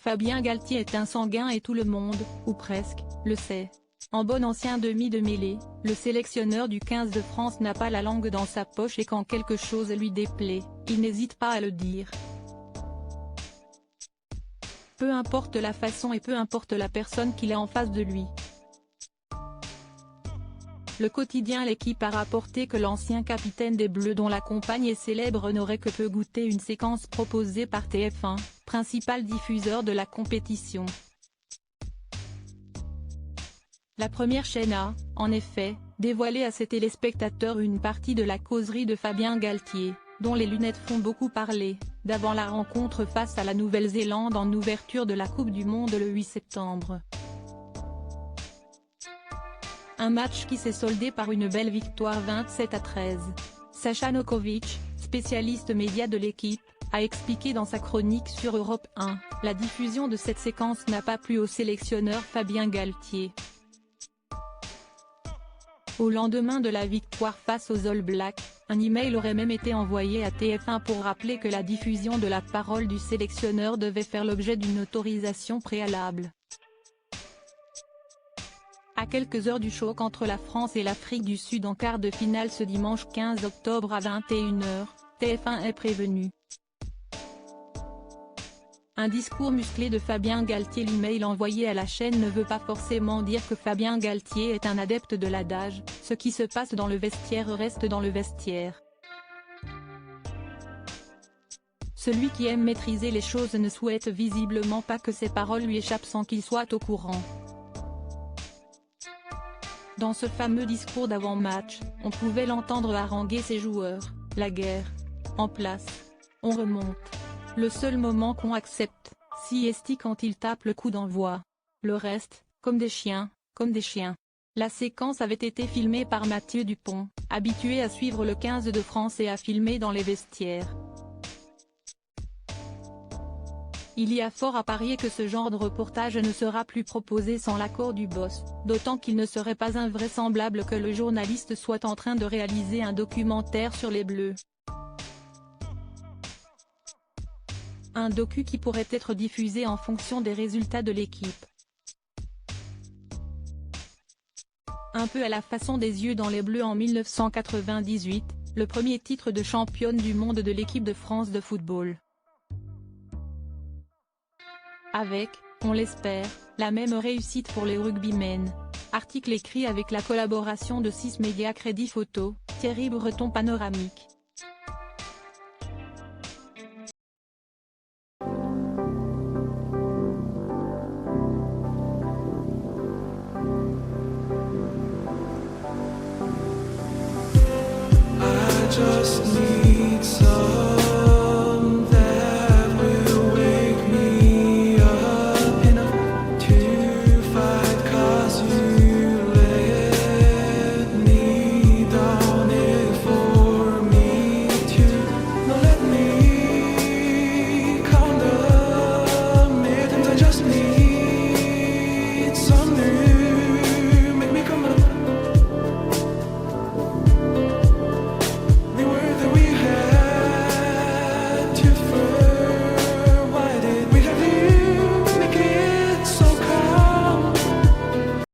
Fabien Galthié est un sanguin et tout le monde, ou presque, le sait. En bon ancien demi de mêlée, le sélectionneur du 15 de France n'a pas la langue dans sa poche et quand quelque chose lui déplaît, il n'hésite pas à le dire. Peu importe la façon et peu importe la personne qu'il a en face de lui. Le quotidien L'Équipe a rapporté que l'ancien capitaine des Bleus dont la compagne est célèbre n'aurait que peu goûté une séquence proposée par TF1, principal diffuseur de la compétition. La première chaîne a, en effet, dévoilé à ses téléspectateurs une partie de la causerie de Fabien Galthié, dont les lunettes font beaucoup parler, d'avant la rencontre face à la Nouvelle-Zélande en ouverture de la Coupe du Monde le 8 septembre. Un match qui s'est soldé par une belle victoire 27-13. Sacha Nokovic, spécialiste média de L'Équipe, a expliqué dans sa chronique sur Europe 1, la diffusion de cette séquence n'a pas plu au sélectionneur Fabien Galthié. Au lendemain de la victoire face aux All Blacks, un email aurait même été envoyé à TF1 pour rappeler que la diffusion de la parole du sélectionneur devait faire l'objet d'une autorisation préalable. À quelques heures du choc entre la France et l'Afrique du Sud en quart de finale ce dimanche 15 octobre à 21h, TF1 est prévenu. Un discours musclé de Fabien Galthié. L'email envoyé à la chaîne ne veut pas forcément dire que Fabien Galthié est un adepte de l'adage « ce qui se passe dans le vestiaire reste dans le vestiaire ». Celui qui aime maîtriser les choses ne souhaite visiblement pas que ses paroles lui échappent sans qu'il soit au courant. Dans ce fameux discours d'avant-match, on pouvait l'entendre haranguer ses joueurs, la guerre. En place. On remonte. Le seul moment qu'on accepte, siesti quand il tape le coup d'envoi. Le reste, comme des chiens, comme des chiens. La séquence avait été filmée par Mathieu Dupont, habitué à suivre le 15 de France et à filmer dans les vestiaires. Il y a fort à parier que ce genre de reportage ne sera plus proposé sans l'accord du boss, d'autant qu'il ne serait pas invraisemblable que le journaliste soit en train de réaliser un documentaire sur les Bleus. Un docu qui pourrait être diffusé en fonction des résultats de l'équipe. Un peu à la façon des yeux dans les Bleus en 1998, le premier titre de championne du monde de l'équipe de France de football. Avec, on l'espère, la même réussite pour les rugbymen. Article écrit avec la collaboration de 6 médias Crédit Photo, Thierry Breton Panoramique. I just need